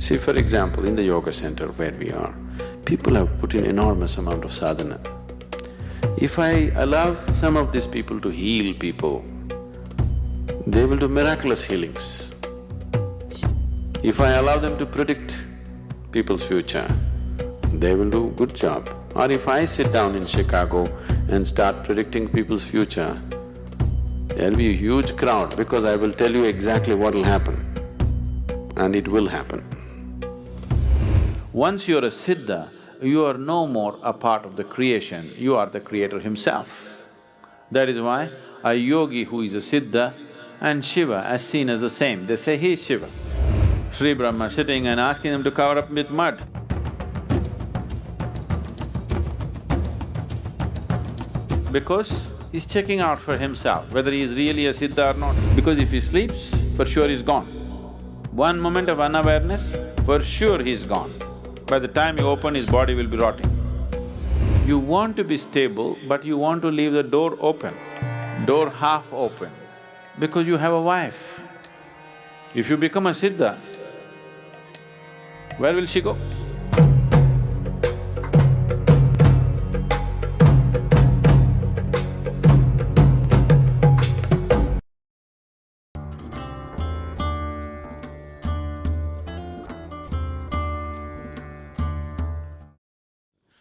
See, for example, in the yoga center where we are, people have put in enormous amount of sadhana. If I allow some of these people to heal people, they will do miraculous healings. If I allow them to predict people's future, they will do a good job. Or if I sit down in Chicago and start predicting people's future, there'll be a huge crowd because I will tell you exactly what will happen, and it will happen. Once you're a Siddha, you are no more a part of the creation, you are the creator himself. That is why a yogi who is a Siddha and Shiva are seen as the same, they say he is Shiva. Sri Brahma sitting and asking him to cover up with mud. Because he's checking out for himself whether he is really a Siddha or not. Because if he sleeps, for sure he's gone. One moment of unawareness, for sure he's gone. By the time you open, his body will be rotting. You want to be stable, but you want to leave the door open, door half open, because you have a wife. If you become a Siddha, where will she go?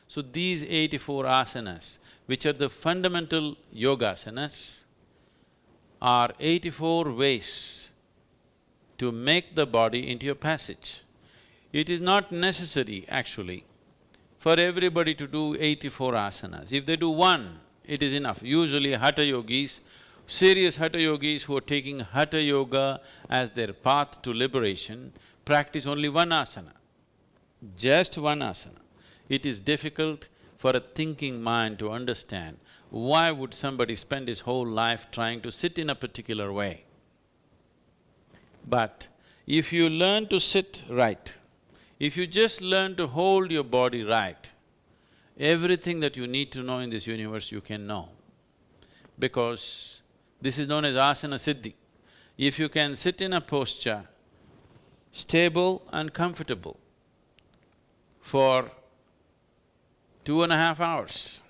So these 84 asanas, which are the fundamental yogasanas, are 84 ways to make the body into a passage. It is not necessary, actually, for everybody to do 84 asanas. If they do one, it is enough. Usually hatha yogis, serious hatha yogis who are taking hatha yoga as their path to liberation, practice only one asana, just one asana. It is difficult for a thinking mind to understand why would somebody spend his whole life trying to sit in a particular way. But if you learn to sit right, if you just learn to hold your body right, everything that you need to know in this universe you can know. Because this is known as asana siddhi. If you can sit in a posture, stable and comfortable, for 2.5 hours,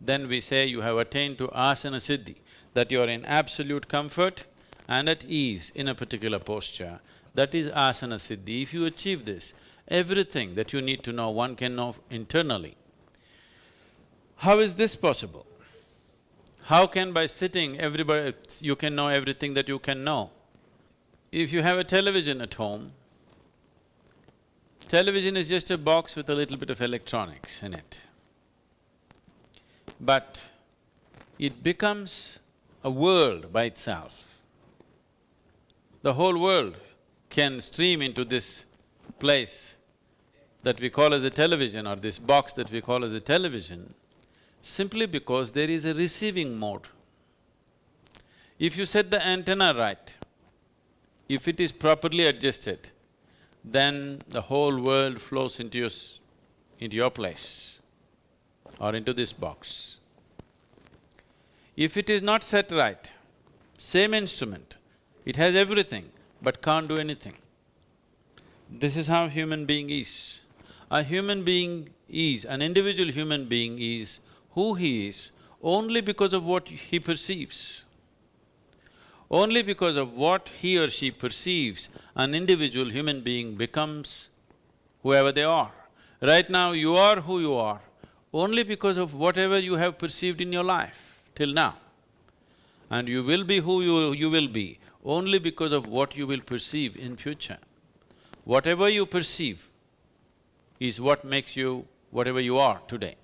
then we say you have attained to asana siddhi, that you are in absolute comfort and at ease in a particular posture. That is asana siddhi. If you achieve this, everything that you need to know, one can know internally. How is this possible? How can by sitting you can know everything that you can know? If you have a television at home, television is just a box with a little bit of electronics in it. But it becomes a world by itself. The whole world can stream into this place that we call as a television, or this box that we call as a television, simply because there is a receiving mode. If you set the antenna right, if it is properly adjusted, then the whole world flows into your place or into this box. If it is not set right, same instrument, it has everything but can't do anything. This is how human being is. A human being is, an individual human being is who he is only because of what he perceives. Only because of what he or she perceives, an individual human being becomes whoever they are. Right now, you are who you are only because of whatever you have perceived in your life till now. And you will be who you will be only because of what you will perceive in future. Whatever you perceive is what makes you whatever you are today.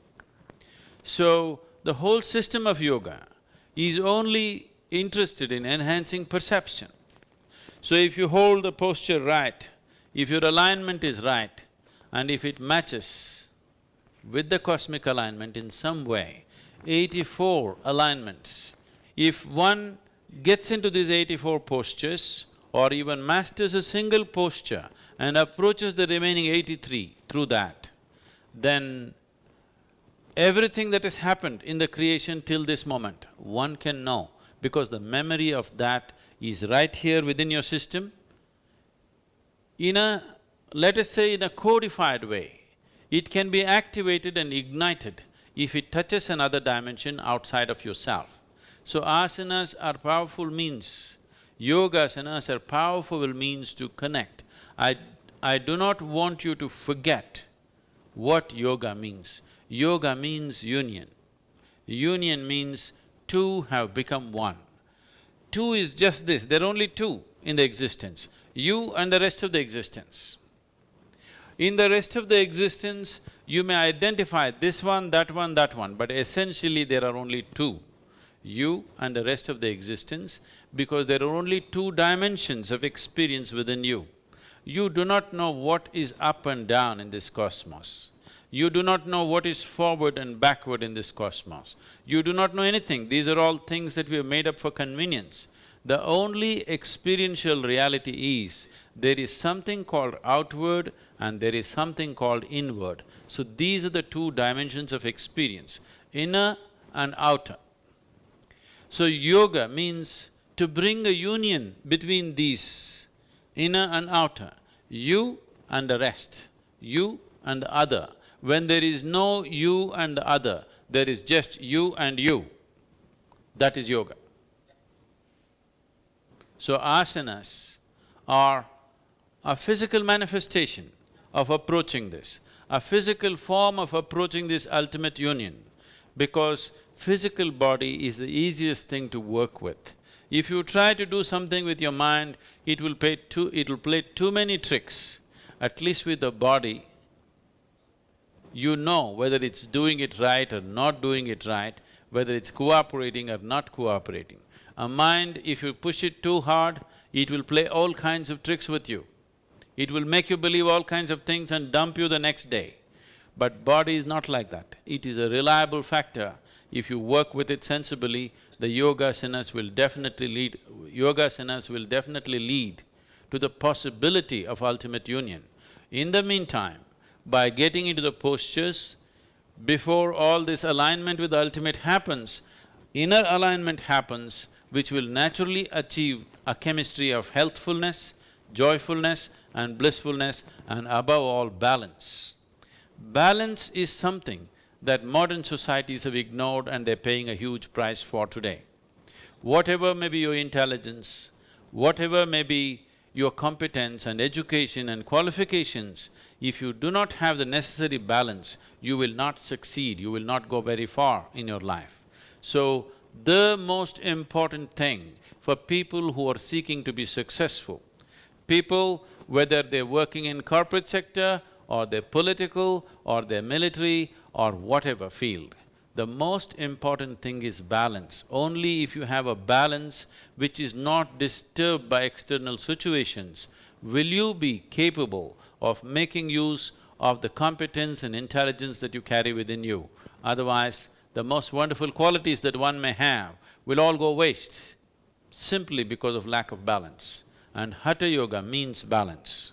So, the whole system of yoga is only interested in enhancing perception. So if you hold the posture right, if your alignment is right, and if it matches with the cosmic alignment in some way, 84 alignments, if one gets into these 84 postures or even masters a single posture and approaches the remaining 83 through that, then everything that has happened in the creation till this moment, one can know, because the memory of that is right here within your system. In a let us say in a codified way, it can be activated and ignited if it touches another dimension outside of yourself. So asanas are powerful means, yogasanas are powerful means to connect. I do not want you to forget what yoga means. Yoga means union. Union means two have become one. Two is just this, there are only two in the existence, you and the rest of the existence. In the rest of the existence, you may identify this one, that one, but essentially there are only two, you and the rest of the existence, because there are only two dimensions of experience within you. You do not know what is up and down in this cosmos. You do not know what is forward and backward in this cosmos. You do not know anything. These are all things that we have made up for convenience. The only experiential reality is, there is something called outward and there is something called inward. So these are the two dimensions of experience, inner and outer. So yoga means to bring a union between these, inner and outer, you and the rest, you and the other. When there is no you and the other, there is just you and you. That is yoga. So asanas are a physical manifestation of approaching this, a physical form of approaching this ultimate union, because physical body is the easiest thing to work with. If you try to do something with your mind, it will play too many tricks. At least with the body, you know whether it's doing it right or not doing it right, whether it's cooperating or not cooperating. A mind, if you push it too hard, it will play all kinds of tricks with you. It will make you believe all kinds of things and dump you the next day. But body is not like that. It is a reliable factor. If you work with it sensibly, the yogasanas will definitely lead to the possibility of ultimate union. In the meantime, by getting into the postures, before all this alignment with the ultimate happens, inner alignment happens, which will naturally achieve a chemistry of healthfulness, joyfulness and blissfulness, and above all, balance. Balance is something that modern societies have ignored and they're paying a huge price for today. Whatever may be your intelligence, whatever may be your competence and education and qualifications, if you do not have the necessary balance, you will not succeed, you will not go very far in your life. So, the most important thing for people who are seeking to be successful, people whether they're working in corporate sector or they're political or they're military or whatever field, the most important thing is balance. Only if you have a balance which is not disturbed by external situations, will you be capable of making use of the competence and intelligence that you carry within you. Otherwise, the most wonderful qualities that one may have will all go waste simply because of lack of balance. And Hatha Yoga means balance.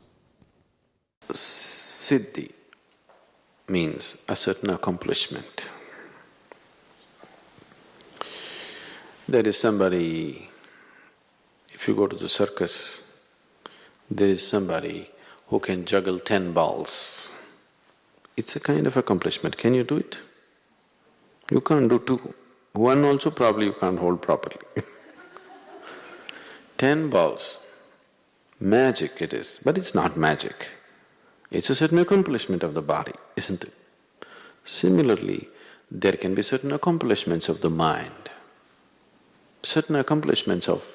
Siddhi means a certain accomplishment. There is somebody, if you go to the circus, there is somebody who can juggle 10 balls. It's a kind of accomplishment. Can you do it? You can't do 2. 1 also probably you can't hold properly 10 balls. Magic it is, but it's not magic. It's a certain accomplishment of the body, isn't it? Similarly, there can be certain accomplishments of the mind, certain accomplishments of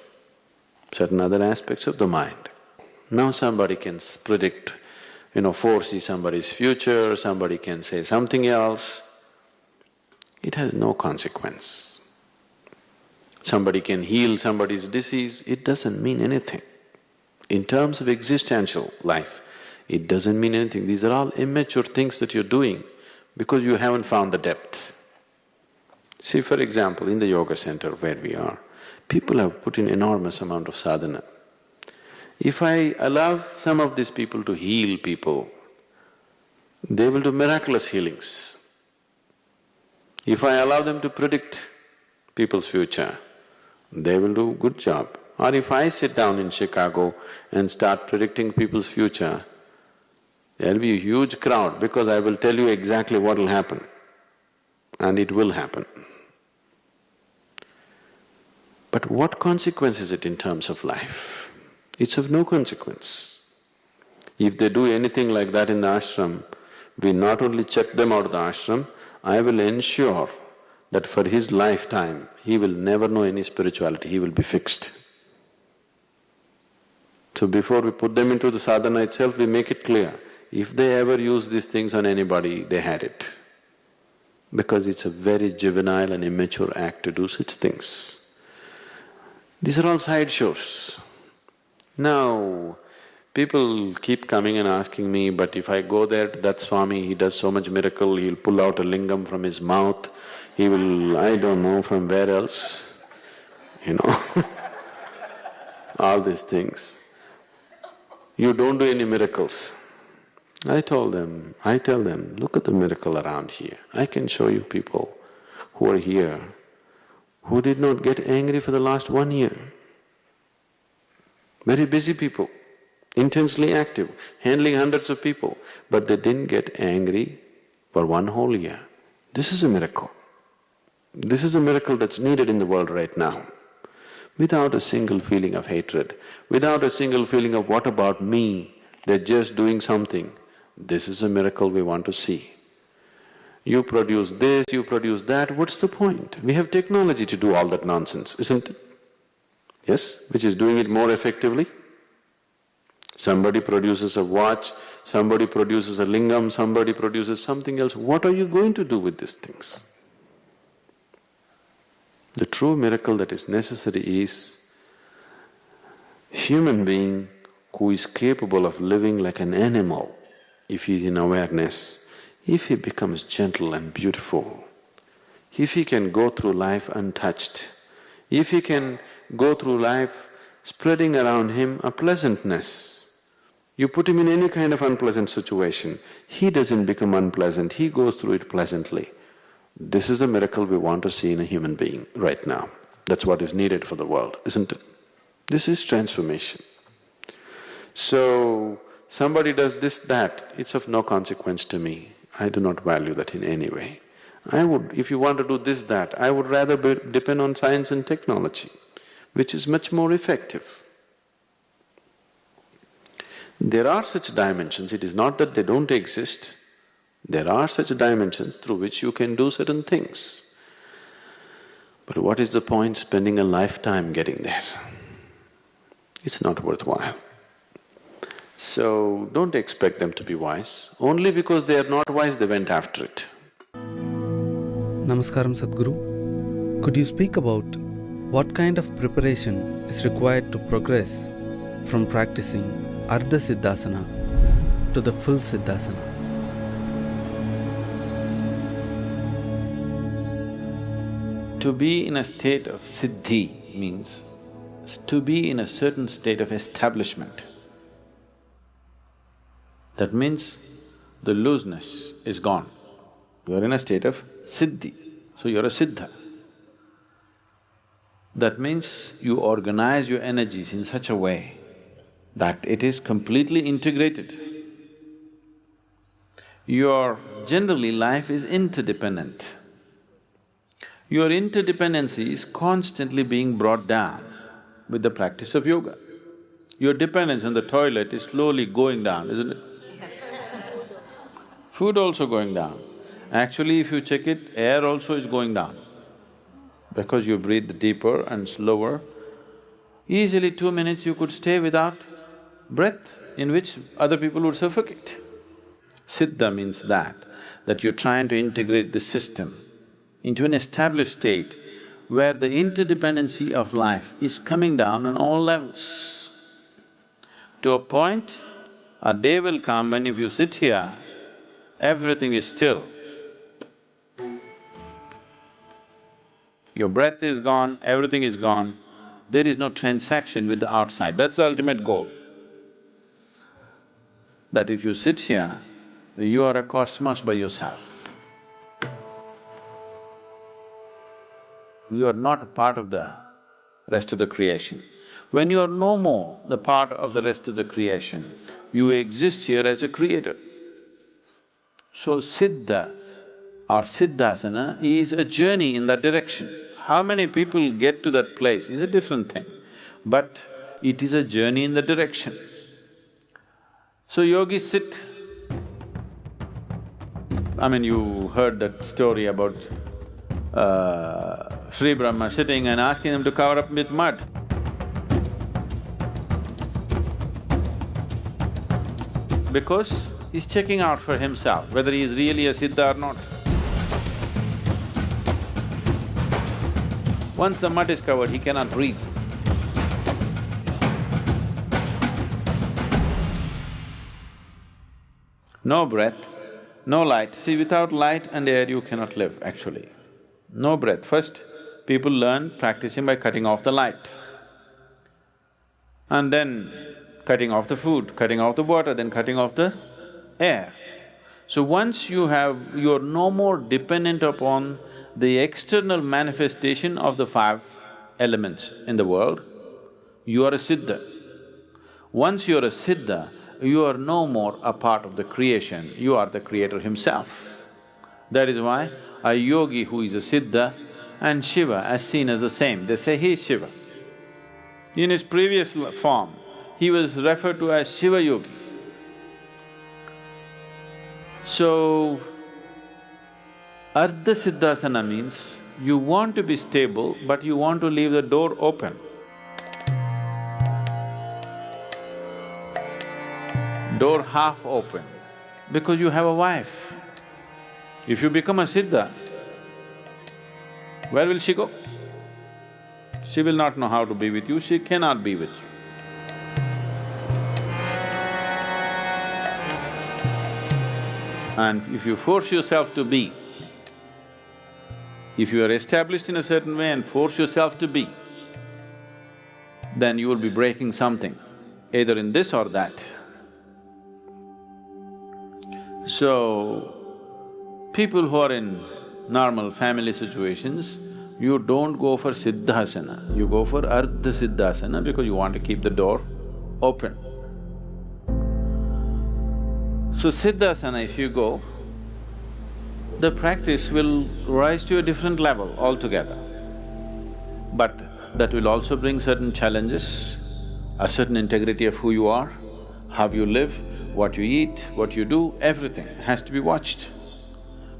certain other aspects of the mind. Now somebody can predict, foresee somebody's future, somebody can say something else. It has no consequence. Somebody can heal somebody's disease, it doesn't mean anything. In terms of existential life, it doesn't mean anything. These are all immature things that you're doing because you haven't found the depth. See, for example, in the yoga center where we are, people have put in enormous amount of sadhana. If I allow some of these people to heal people, they will do miraculous healings. If I allow them to predict people's future, they will do a good job. Or if I sit down in Chicago and start predicting people's future, There'll be a huge crowd because I will tell you exactly what will happen. And it will happen. But what consequence is it in terms of life? It's of no consequence. If they do anything like that in the ashram, we not only check them out of the ashram, I will ensure that for his lifetime, he will never know any spirituality, he will be fixed. So before we put them into the sadhana itself, we make it clear, if they ever use these things on anybody, they had it. Because it's a very juvenile and immature act to do such things. These are all sideshows. Now, people keep coming and asking me, but if I go there to that Swami, he does so much miracle, he'll pull out a lingam from his mouth, he will… I don't know from where else, all these things. You don't do any miracles. I tell them, look at the miracle around here. I can show you people who are here who did not get angry for the last 1 year. Very busy people, intensely active, handling hundreds of people, but they didn't get angry for 1 whole year. This is a miracle. This is a miracle that's needed in the world right now. Without a single feeling of hatred, without a single feeling of what about me, they're just doing something. This is a miracle we want to see. You produce this, you produce that, what's the point? We have technology to do all that nonsense, isn't it? Yes, which is doing it more effectively. Somebody produces a watch, somebody produces a lingam, somebody produces something else. What are you going to do with these things? The true miracle that is necessary is human being who is capable of living like an animal, if he is in awareness, if he becomes gentle and beautiful, if he can go through life untouched, if he can go through life spreading around him a pleasantness. You put him in any kind of unpleasant situation, he doesn't become unpleasant, he goes through it pleasantly. This is the miracle we want to see in a human being right now. That's what is needed for the world, isn't it? This is transformation. So, somebody does this, that, it's of no consequence to me. I do not value that in any way. If you want to do this, that, I would rather depend on science and technology, which is much more effective. There are such dimensions, it is not that they don't exist. There are such dimensions through which you can do certain things. But what is the point spending a lifetime getting there? It's not worthwhile. So, don't expect them to be wise. Only because they are not wise, they went after it. Namaskaram, Sadhguru. Could you speak about what kind of preparation is required to progress from practicing Ardha Siddhasana to the full Siddhasana? To be in a state of Siddhi means to be in a certain state of establishment. That means the looseness is gone. You are in a state of Siddhi, so you're a Siddha. That means you organize your energies in such a way that it is completely integrated. Your… generally life is interdependent. Your interdependency is constantly being brought down with the practice of yoga. Your dependence on the toilet is slowly going down, isn't it? Food also going down. Actually, if you check it, air also is going down. Because you breathe deeper and slower, easily 2 minutes you could stay without breath, in which other people would suffocate. Siddha means that you're trying to integrate the system into an established state where the interdependency of life is coming down on all levels. To a point, a day will come when if you sit here, everything is still. Your breath is gone, everything is gone, there is no transaction with the outside, that's the ultimate goal. That if you sit here, you are a cosmos by yourself. You are not a part of the rest of the creation. When you are no more the part of the rest of the creation, you exist here as a creator. So Siddha or Siddhasana is a journey in that direction. How many people get to that place is a different thing, but it is a journey in the direction. So yogis sit. I mean, you heard that story about Sri Brahma sitting and asking them to cover up with mud. Because he's checking out for himself whether he is really a Siddha or not. Once the mud is covered, he cannot breathe. No breath, no light. See, without light and air you cannot live actually. No breath. First, people learn practicing by cutting off the light. And then cutting off the food, cutting off the water, then cutting off the air. So once you're no more dependent upon the external manifestation of the five elements in the world, you are a Siddha. Once you're a Siddha, you are no more a part of the creation, you are the creator himself. That is why a yogi who is a Siddha and Shiva are seen as the same, they say he is Shiva. In his previous form, he was referred to as Shiva Yogi. So, Ardha Siddhasana means you want to be stable, but you want to leave the door open. Door half open, because you have a wife. If you become a Siddha, where will she go? She will not know how to be with you, she cannot be with you. And if you force yourself to be, if you are established in a certain way and force yourself to be, then you will be breaking something, either in this or that. So, people who are in normal family situations, you don't go for Siddhasana, you go for Ardha Siddhasana because you want to keep the door open. So Siddhasana, if you go, the practice will rise to a different level altogether. But that will also bring certain challenges, a certain integrity of who you are, how you live, what you eat, what you do, everything has to be watched.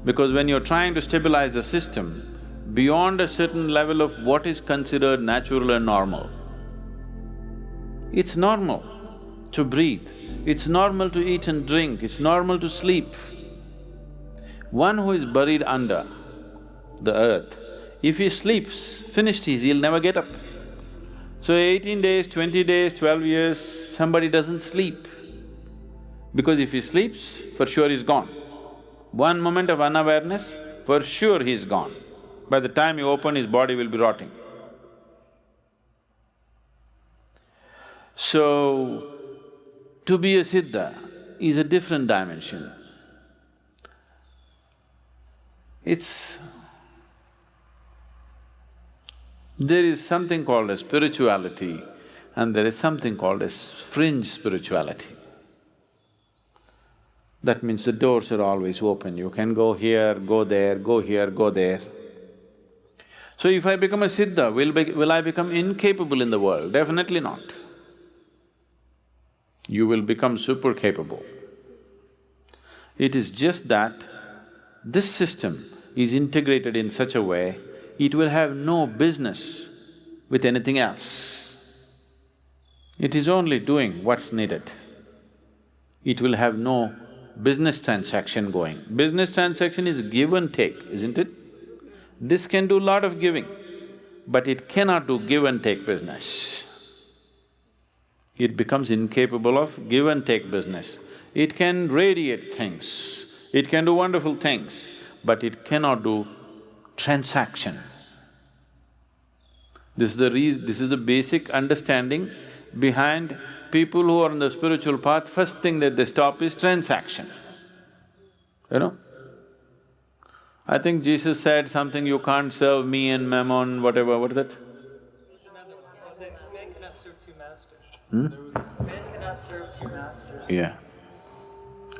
Because when you're trying to stabilize the system, beyond a certain level of what is considered natural and normal, it's normal to breathe, it's normal to eat and drink, it's normal to sleep. One who is buried under the earth, if he sleeps, finished he'll never get up. So 18 days, 20 days, 12 years, somebody doesn't sleep. Because if he sleeps, for sure he's gone. One moment of unawareness, for sure he's gone. By the time you open, his body will be rotting. So, to be a Siddha is a different dimension. There is something called as spirituality and there is something called as fringe spirituality. That means the doors are always open, you can go here, go there, go here, go there. So if I become a Siddha, will I become incapable in the world? Definitely not. You will become super capable. It is just that this system is integrated in such a way, it will have no business with anything else. It is only doing what's needed. It will have no business transaction going. Business transaction is give and take, isn't it? This can do a lot of giving, but it cannot do give and take business. It becomes incapable of give and take business. It can radiate things, it can do wonderful things, but it cannot do transaction. This is the basic understanding behind people who are on the spiritual path, first thing that they stop is transaction, you know? I think Jesus said something, you can't serve me and mammon, whatever, what is that? Man cannot serve two masters. Man cannot serve two masters. Yeah.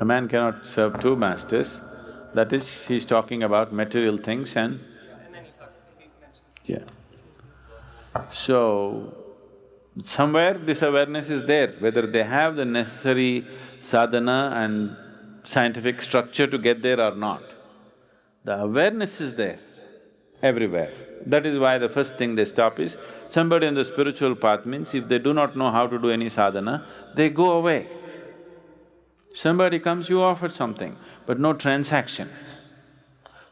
A man cannot serve two masters. That is, he's talking about material things and… Yeah. So, somewhere this awareness is there, whether they have the necessary sadhana and scientific structure to get there or not. The awareness is there everywhere. That is why the first thing they stop is, somebody on the spiritual path means if they do not know how to do any sadhana, they go away. Somebody comes, you offer something, but no transaction.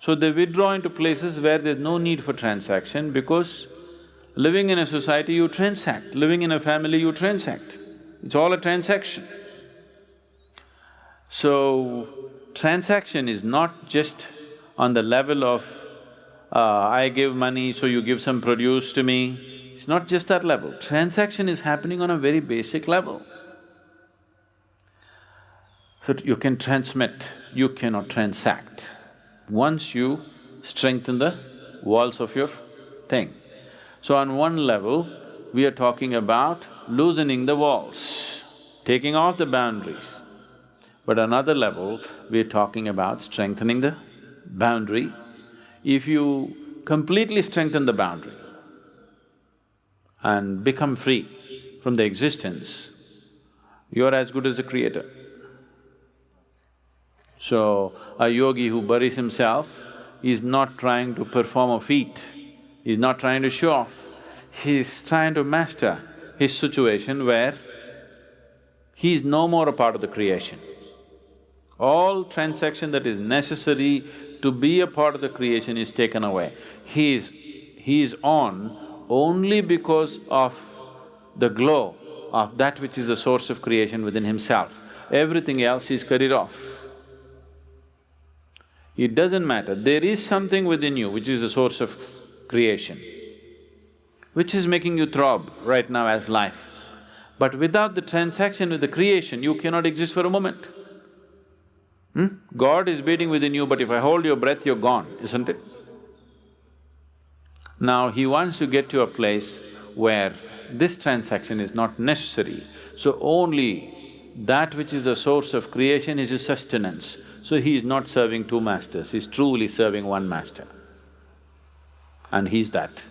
So they withdraw into places where there's no need for transaction because living in a society you transact, living in a family you transact. It's all a transaction. So, transaction is not just on the level of, I give money so you give some produce to me. It's not just that level. Transaction is happening on a very basic level. So you can transmit, you cannot transact. Once you strengthen the walls of your thing. So on one level, we are talking about loosening the walls, taking off the boundaries. But another level, we are talking about strengthening the boundary. If you completely strengthen the boundary and become free from the existence, you are as good as the creator. So, a yogi who buries himself is not trying to perform a feat, he's not trying to show off, he's trying to master his situation where he is no more a part of the creation. All transaction that is necessary to be a part of the creation is taken away. He is on only because of the glow of that which is the source of creation within himself. Everything else is cut it off. It doesn't matter, there is something within you which is the source of creation, which is making you throb right now as life. But without the transaction with the creation, you cannot exist for a moment. God is beating within you, but if I hold your breath, you're gone, isn't it? Now he wants to get to a place where this transaction is not necessary, so only that which is the source of creation is his sustenance. So he is not serving two masters, he's truly serving one master. And he's that.